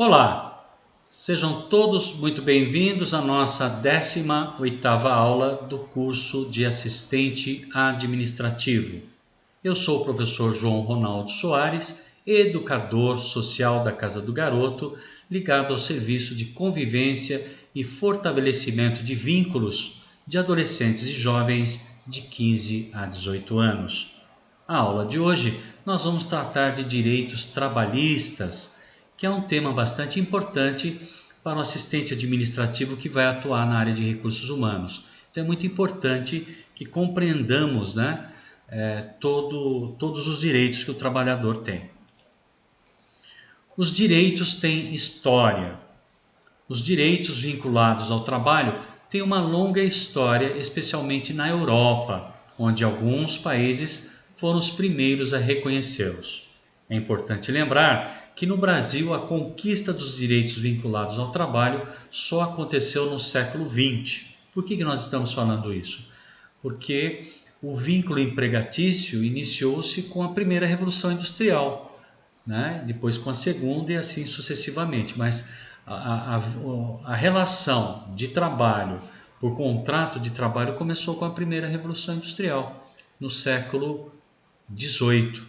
Olá, sejam todos muito bem-vindos à nossa 18ª aula do curso de assistente administrativo. Eu sou o professor João Ronaldo Soares, educador social da Casa do Garoto, ligado ao serviço de convivência e fortalecimento de vínculos de adolescentes e jovens de 15 a 18 anos. A aula de hoje nós vamos tratar de direitos trabalhistas, que é um tema bastante importante para o assistente administrativo que vai atuar na área de recursos humanos. Então é muito importante que compreendamos, todos os direitos que o trabalhador tem. Os direitos têm história. Os direitos vinculados ao trabalho têm uma longa história, especialmente na Europa, onde alguns países foram os primeiros a reconhecê-los. É importante lembrar que no Brasil a conquista dos direitos vinculados ao trabalho só aconteceu no século XX. Por que nós estamos falando isso? Porque o vínculo empregatício iniciou-se com a primeira Revolução Industrial, depois com a segunda e assim sucessivamente. Mas a relação de trabalho por contrato de trabalho começou com a primeira Revolução Industrial, no século XVIII,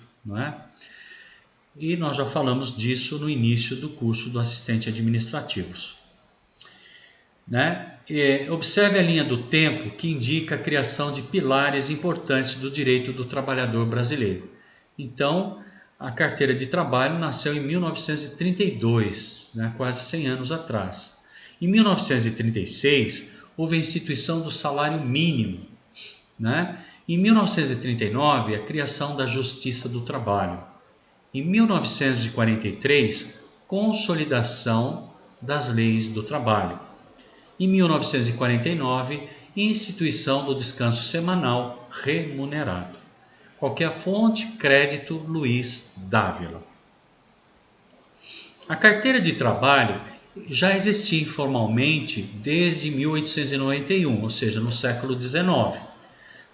E nós já falamos disso no início do curso do assistente administrativos. Observe a linha do tempo que indica a criação de pilares importantes do direito do trabalhador brasileiro. Então, a carteira de trabalho nasceu em 1932, quase 100 anos atrás. Em 1936, houve a instituição do salário mínimo. Em 1939, a criação da Justiça do Trabalho. Em 1943, consolidação das leis do trabalho. Em 1949, instituição do descanso semanal remunerado. Qualquer fonte, crédito Luiz Dávila. A carteira de trabalho já existia informalmente desde 1891, ou seja, no século XIX.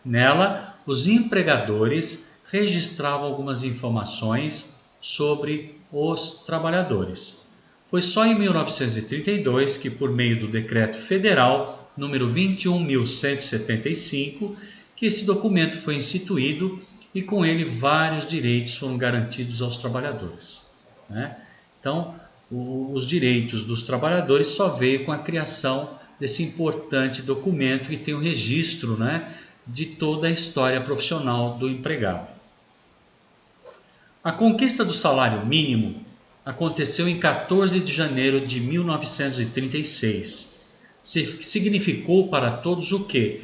Nela, os empregadores registravam algumas informações sobre os trabalhadores. Foi só em 1932 que, por meio do Decreto Federal número 21.175, que esse documento foi instituído e com ele vários direitos foram garantidos aos trabalhadores. Então, os direitos dos trabalhadores só veio com a criação desse importante documento que tem o registro, de toda a história profissional do empregado. A conquista do salário mínimo aconteceu em 14 de janeiro de 1936. Significou para todos o quê?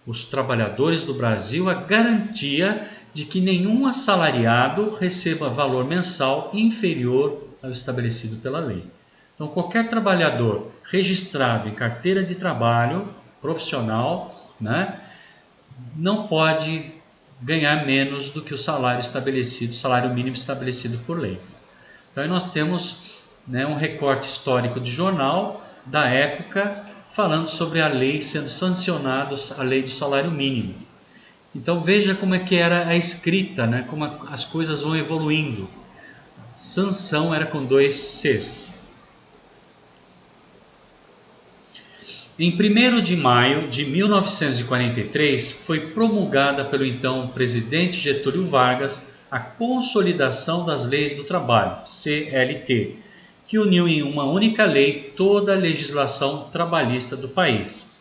Os trabalhadores do Brasil a garantia de que nenhum assalariado receba valor mensal inferior ao estabelecido pela lei. Então, qualquer trabalhador registrado em carteira de trabalho profissional, não pode ganhar menos do que o salário estabelecido, o salário mínimo estabelecido por lei. Então aí nós temos um recorte histórico de jornal da época falando sobre a lei sendo sancionada, a lei do salário mínimo. Então veja como é que era a escrita, como as coisas vão evoluindo. Sanção era com 2 Cs. Em 1º de maio de 1943, foi promulgada pelo então presidente Getúlio Vargas a Consolidação das Leis do Trabalho, CLT, que uniu em uma única lei toda a legislação trabalhista do país.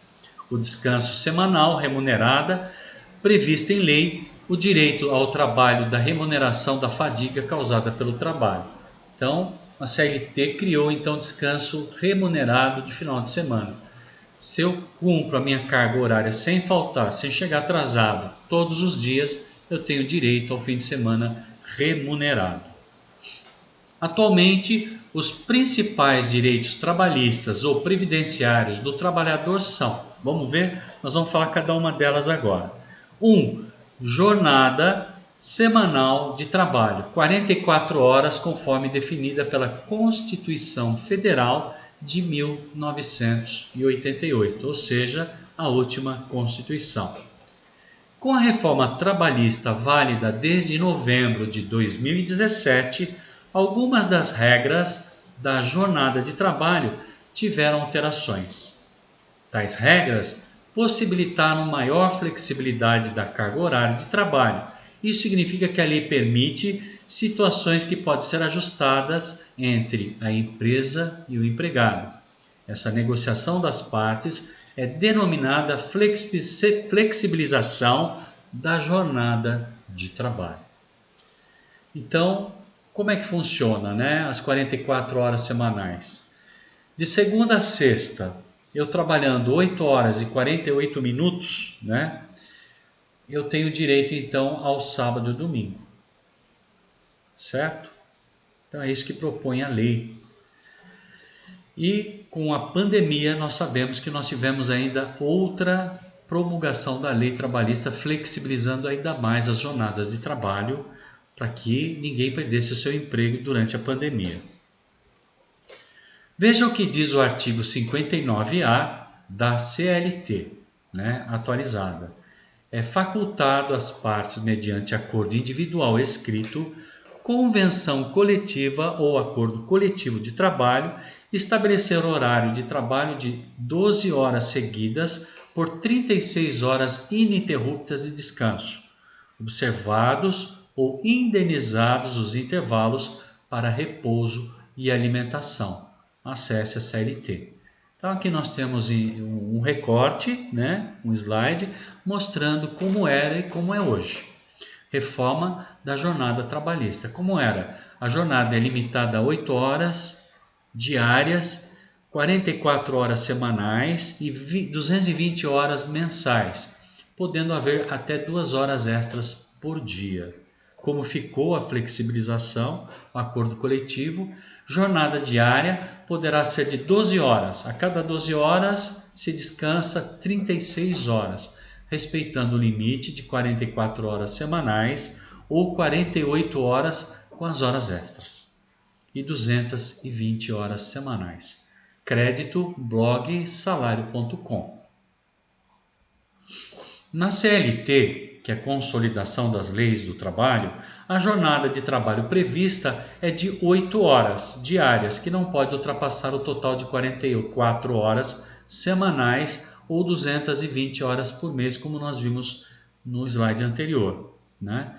O descanso semanal remunerada, prevista em lei, o direito ao trabalho da remuneração da fadiga causada pelo trabalho. Então, a CLT criou então descanso remunerado de final de semana. Se eu cumpro a minha carga horária sem faltar, sem chegar atrasado todos os dias, eu tenho direito ao fim de semana remunerado. Atualmente, os principais direitos trabalhistas ou previdenciários do trabalhador são, vamos ver, nós vamos falar cada uma delas agora. 1. Jornada semanal de trabalho, 44 horas, conforme definida pela Constituição Federal de 1988, ou seja, a última Constituição. Com a reforma trabalhista válida desde novembro de 2017, algumas das regras da jornada de trabalho tiveram alterações. Tais regras possibilitaram maior flexibilidade da carga horária de trabalho. Isso significa que a lei permite situações que podem ser ajustadas entre a empresa e o empregado. Essa negociação das partes é denominada flexibilização da jornada de trabalho. Então, como é que funciona, né? As 44 horas semanais. De segunda a sexta, eu trabalhando 8 horas e 48 minutos, né? Eu tenho direito então ao sábado e domingo. Certo? Então é isso que propõe a lei. E com a pandemia nós sabemos que nós tivemos ainda outra promulgação da lei trabalhista flexibilizando ainda mais as jornadas de trabalho para que ninguém perdesse o seu emprego durante a pandemia. Veja o que diz o artigo 59A da CLT, né, atualizada. É facultado às partes, mediante acordo individual escrito, convenção coletiva ou acordo coletivo de trabalho, estabelecer horário de trabalho de 12 horas seguidas por 36 horas ininterruptas de descanso, observados ou indenizados os intervalos para repouso e alimentação. Acesse a CLT. Então aqui nós temos um recorte, né, um slide, mostrando como era e como é hoje. Reforma da jornada trabalhista. Como era? A jornada é limitada a 8 horas diárias, 44 horas semanais e 220 horas mensais, podendo haver até 2 horas extras por dia. Como ficou a flexibilização, o acordo coletivo, jornada diária poderá ser de 12 horas. A cada 12 horas se descansa 36 horas, respeitando o limite de 44 horas semanais ou 48 horas com as horas extras e 220 horas semanais. Crédito blogsalário.com. Na CLT, que é a Consolidação das Leis do Trabalho, a jornada de trabalho prevista é de 8 horas diárias, que não pode ultrapassar o total de 44 horas semanais ou 220 horas por mês, como nós vimos no slide anterior, né?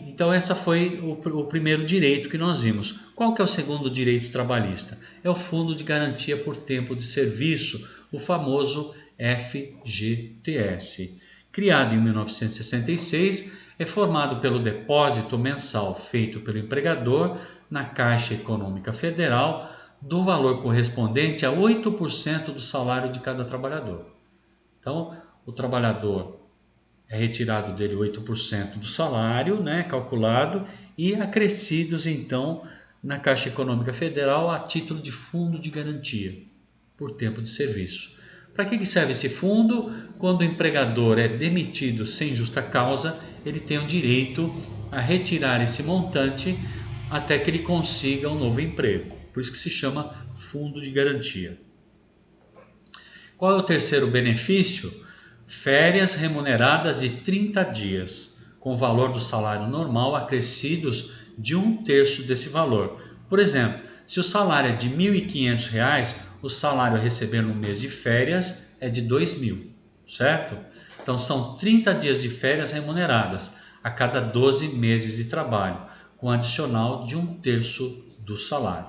Então essa foi o primeiro direito que nós vimos. Qual que é o segundo direito trabalhista? É o Fundo de Garantia por Tempo de Serviço, o famoso FGTS. Criado em 1966, é formado pelo depósito mensal feito pelo empregador na Caixa Econômica Federal do valor correspondente a 8% do salário de cada trabalhador. Então, o trabalhador é retirado dele 8% do salário, né, calculado, e acrescidos então na Caixa Econômica Federal a título de fundo de garantia por tempo de serviço. Para que serve esse fundo? Quando o empregador é demitido sem justa causa, ele tem o direito a retirar esse montante até que ele consiga um novo emprego. Por isso que se chama fundo de garantia. Qual é o terceiro benefício? Férias remuneradas de 30 dias, com o valor do salário normal acrescidos de 1/3 desse valor. Por exemplo, se o salário é de R$ 1.500, o salário a receber no mês de férias é de R$ 2.000, certo? Então são 30 dias de férias remuneradas a cada 12 meses de trabalho, com adicional de 1/3 do salário,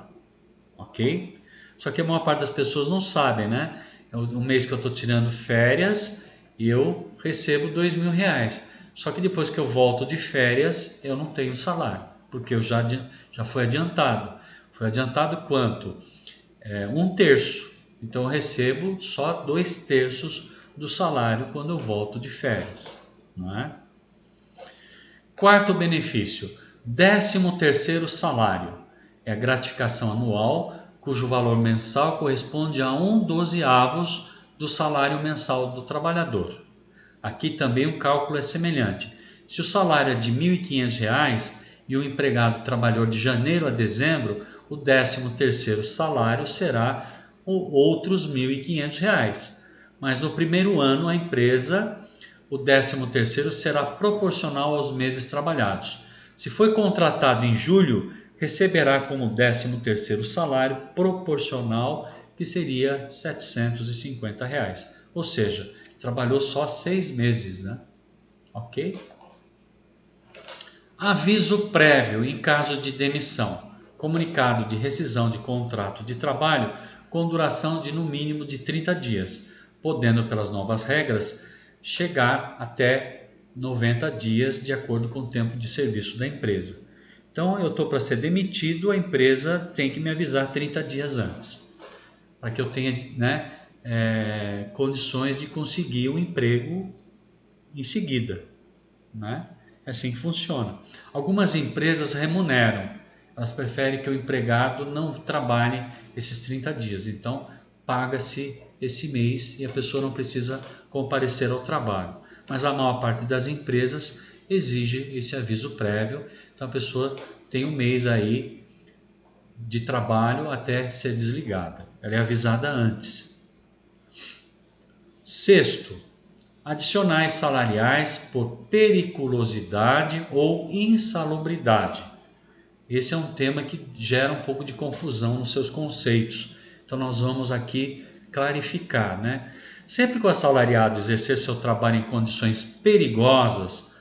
ok? Só que a maior parte das pessoas não sabem, né? O mês que eu estou tirando férias, eu recebo R$ 2.000. Só que depois que eu volto de férias, eu não tenho salário, porque eu já foi adiantado. Foi adiantado quanto? 1/3. Então eu recebo só 2/3 do salário quando eu volto de férias, não é? Quarto benefício, 13º salário. É a gratificação anual, cujo valor mensal corresponde a 1/12 do salário mensal do trabalhador. Aqui também o cálculo é semelhante. Se o salário é de R$ 1.500 e o empregado trabalhou de janeiro a dezembro, o 13º salário será outros R$ 1.500. Mas no primeiro ano, a empresa, o 13º será proporcional aos meses trabalhados. Se foi contratado em julho, receberá como 13º salário proporcional, que seria R$ 750 reais. Ou seja, trabalhou só 6 meses, né? Ok? Aviso prévio em caso de demissão. Comunicado de rescisão de contrato de trabalho com duração de no mínimo de 30 dias, podendo, pelas novas regras, chegar até 90 dias de acordo com o tempo de serviço da empresa. Então, eu estou para ser demitido, a empresa tem que me avisar 30 dias antes, para que eu tenha, né, condições de conseguir o emprego em seguida, né? É assim que funciona. Algumas empresas remuneram, elas preferem que o empregado não trabalhe esses 30 dias, então paga-se esse mês e a pessoa não precisa comparecer ao trabalho. Mas a maior parte das empresas exige esse aviso prévio, então a pessoa tem um mês aí de trabalho até ser desligada. Ela é avisada antes. Sexto, adicionais salariais por periculosidade ou insalubridade. Esse é um tema que gera um pouco de confusão nos seus conceitos. Então nós vamos aqui clarificar, né? Sempre que o assalariado exercer seu trabalho em condições perigosas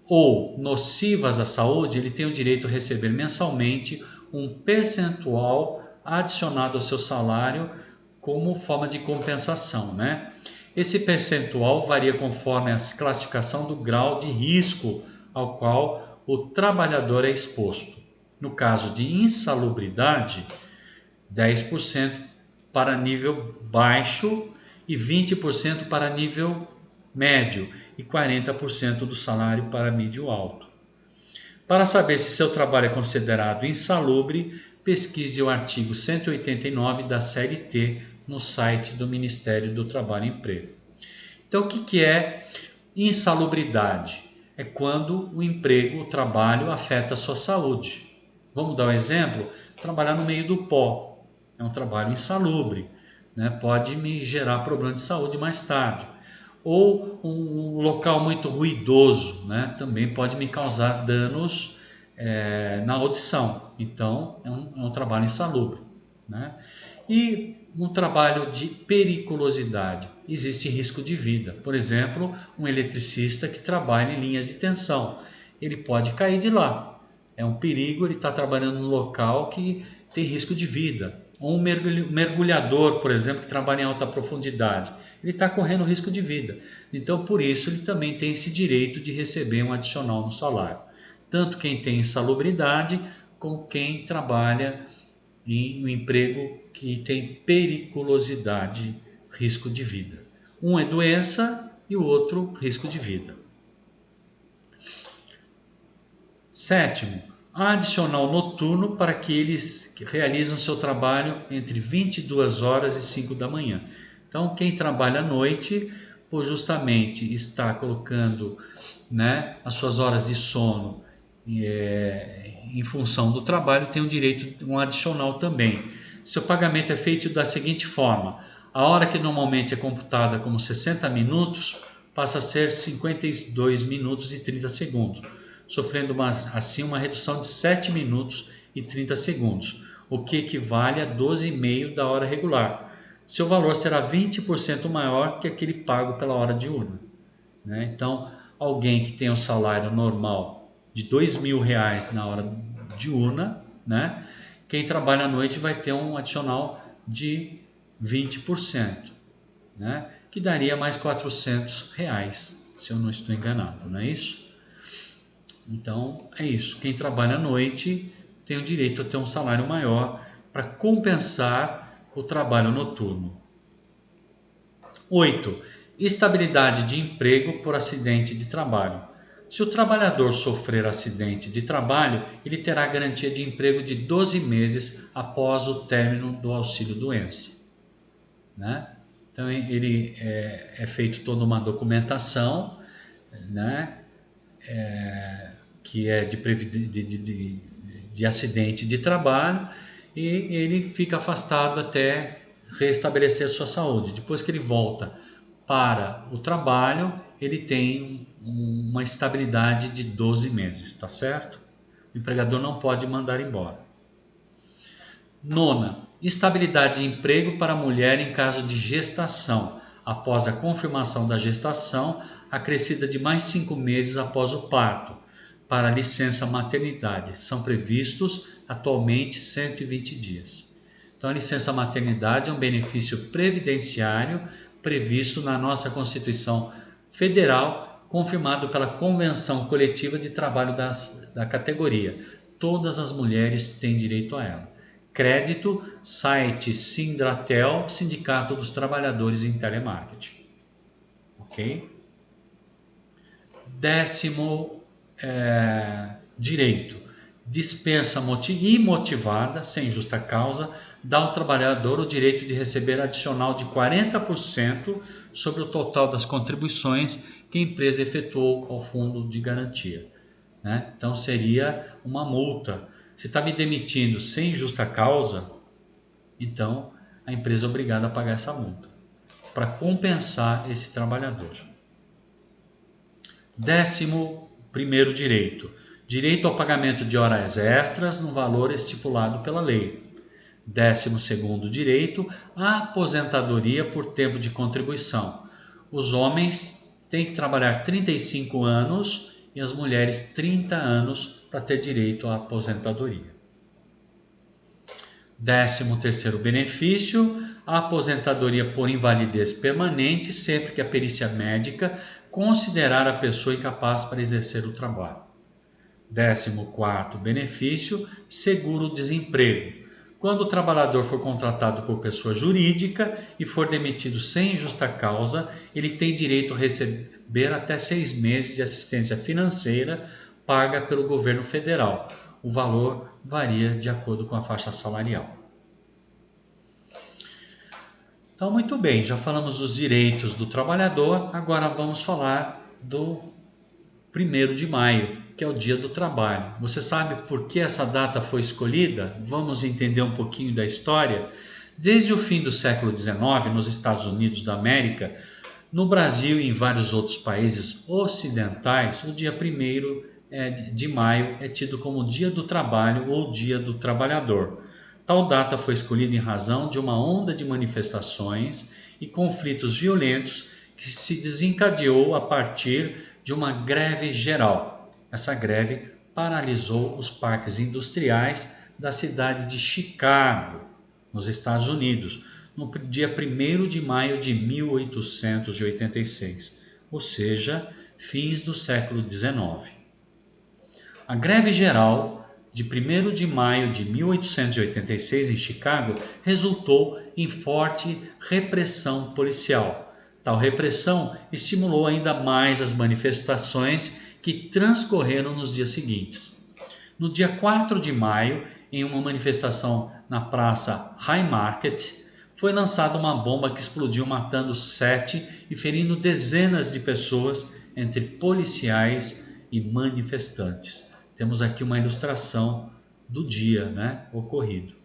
ou nocivas à saúde, ele tem o direito a receber mensalmente um percentual adicionado ao seu salário como forma de compensação, né? Esse percentual varia conforme a classificação do grau de risco ao qual o trabalhador é exposto. No caso de insalubridade, 10% para nível baixo e 20% para nível médio e 40% do salário para médio alto. Para saber se seu trabalho é considerado insalubre, pesquise o artigo 189 da CLT no site do Ministério do Trabalho e Emprego. Então, o que é insalubridade? É quando o emprego, o trabalho afeta a sua saúde. Vamos dar um exemplo? Trabalhar no meio do pó é um trabalho insalubre, né? Pode me gerar problema de saúde mais tarde. Ou um local muito ruidoso, né? Também pode me causar danos na audição. Então, é um trabalho insalubre, né? E um trabalho de periculosidade. Existe risco de vida. Por exemplo, um eletricista que trabalha em linhas de tensão. Ele pode cair de lá. É um perigo, ele está trabalhando num local que tem risco de vida. Ou um mergulhador, por exemplo, que trabalha em alta profundidade. Ele está correndo risco de vida. Então, por isso, ele também tem esse direito de receber um adicional no salário. Tanto quem tem insalubridade, como quem trabalha em um emprego que tem periculosidade, risco de vida. Um é doença e o outro risco de vida. Sétimo, adicional noturno para aqueles que realizam seu trabalho entre 22 horas e 5 da manhã. Então, quem trabalha à noite, por justamente estar colocando, né, as suas horas de sono em função do trabalho, tem o direito de um adicional também. Seu pagamento é feito da seguinte forma: a hora que normalmente é computada como 60 minutos passa a ser 52 minutos e 30 segundos, sofrendo assim uma redução de 7 minutos e 30 segundos, o que equivale a 12,5 da hora regular. Seu valor será 20% maior que aquele pago pela hora diurna, né? Então, alguém que tem um salário normal de R$ 2.000 na hora diurna, né? Quem trabalha à noite vai ter um adicional de 20%, né? Que daria mais R$ 400, se eu não estou enganado, não é isso? Então, é isso. Quem trabalha à noite tem o direito a ter um salário maior para compensar o trabalho noturno. 8. Estabilidade de emprego por acidente de trabalho. Se o trabalhador sofrer acidente de trabalho, ele terá garantia de emprego de 12 meses após o término do auxílio-doença, né? Então, ele é feito toda uma documentação, né? Que é de acidente de trabalho, e ele fica afastado até restabelecer sua saúde. Depois que ele volta para o trabalho, ele tem uma estabilidade de 12 meses, tá certo? O empregador não pode mandar embora. Nona, estabilidade de emprego para a mulher em caso de gestação, após a confirmação da gestação, acrescida de mais 5 meses após o parto, para a licença maternidade. São previstos atualmente 120 dias. Então, a licença maternidade é um benefício previdenciário previsto na nossa Constituição Federal, confirmado pela Convenção Coletiva de Trabalho da categoria. Todas as mulheres têm direito a ela. Crédito, site Sindratel, Sindicato dos Trabalhadores em Telemarketing. Ok? 10º direito. Dispensa imotivada, sem justa causa, dá ao trabalhador o direito de receber adicional de 40% sobre o total das contribuições que a empresa efetuou ao fundo de garantia. Né? Então seria uma multa. Se está me demitindo sem justa causa, então a empresa é obrigada a pagar essa multa para compensar esse trabalhador. 11º direito. Direito ao pagamento de horas extras no valor estipulado pela lei. 12º direito, a aposentadoria por tempo de contribuição. Os homens têm que trabalhar 35 anos e as mulheres 30 anos para ter direito à aposentadoria. 13º benefício, a aposentadoria por invalidez permanente sempre que a perícia médica considerar a pessoa incapaz para exercer o trabalho. 14º benefício, seguro-desemprego. Quando o trabalhador for contratado por pessoa jurídica e for demitido sem justa causa, ele tem direito a receber até 6 meses de assistência financeira paga pelo governo federal. O valor varia de acordo com a faixa salarial. Então, muito bem, já falamos dos direitos do trabalhador, agora vamos falar do 1º de maio, que é o Dia do Trabalho. Você sabe por que essa data foi escolhida? Vamos entender um pouquinho da história? Desde o fim do século XIX, nos Estados Unidos da América, no Brasil e em vários outros países ocidentais, o dia 1º de maio é tido como Dia do Trabalho ou Dia do Trabalhador. Tal data foi escolhida em razão de uma onda de manifestações e conflitos violentos que se desencadeou a partir de uma greve geral. Essa greve paralisou os parques industriais da cidade de Chicago, nos Estados Unidos, no dia 1º de maio de 1886, ou seja, fins do século XIX. A greve geral de 1º de maio de 1886 em Chicago resultou em forte repressão policial. Tal repressão estimulou ainda mais as manifestações que transcorreram nos dias seguintes. No dia 4 de maio, em uma manifestação na praça Haymarket, foi lançada uma bomba que explodiu matando 7 e ferindo dezenas de pessoas entre policiais e manifestantes. Temos aqui uma ilustração do dia, ocorrido.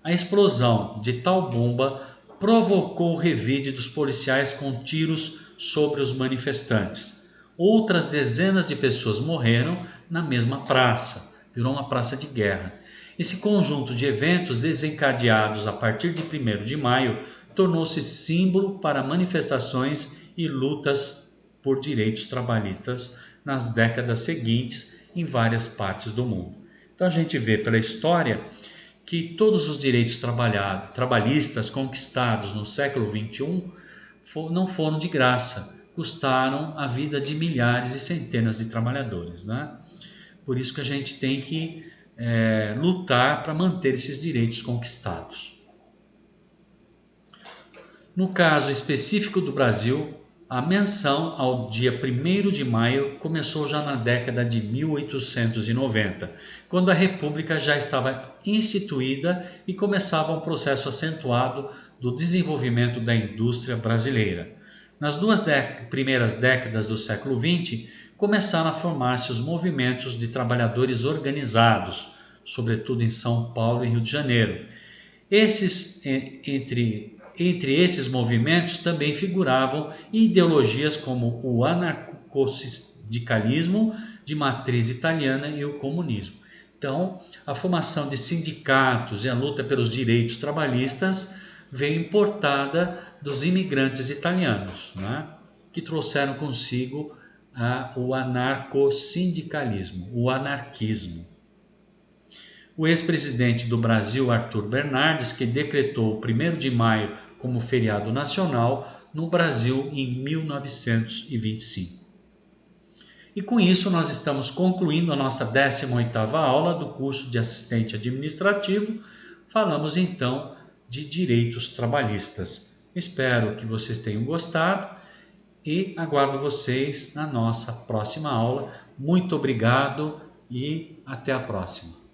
A explosão de tal bomba provocou o revide dos policiais com tiros sobre os manifestantes. Outras dezenas de pessoas morreram na mesma praça. Virou uma praça de guerra. Esse conjunto de eventos desencadeados a partir de 1º de maio tornou-se símbolo para manifestações e lutas por direitos trabalhistas nas décadas seguintes em várias partes do mundo. Então a gente vê pela história que todos os direitos trabalhistas conquistados no século XXI não foram de graça, custaram a vida de milhares e centenas de trabalhadores. Por isso que a gente tem que lutar para manter esses direitos conquistados. No caso específico do Brasil, a menção ao dia 1º de maio começou já na década de 1890, quando a República já estava instituída e começava um processo acentuado do desenvolvimento da indústria brasileira. Nas 2 primeiras décadas do século XX, começaram a formar-se os movimentos de trabalhadores organizados, sobretudo em São Paulo e Rio de Janeiro. Entre esses movimentos também figuravam ideologias como o anarcossindicalismo, de matriz italiana e o comunismo. Então, a formação de sindicatos e a luta pelos direitos trabalhistas veio importada dos imigrantes italianos, né? Que trouxeram consigo o anarcossindicalismo, o anarquismo. O ex-presidente do Brasil, Arthur Bernardes, que decretou o 1º de maio como feriado nacional no Brasil em 1925. E com isso nós estamos concluindo a nossa 18ª aula do curso de assistente administrativo. Falamos então de direitos trabalhistas. Espero que vocês tenham gostado e aguardo vocês na nossa próxima aula. Muito obrigado e até a próxima.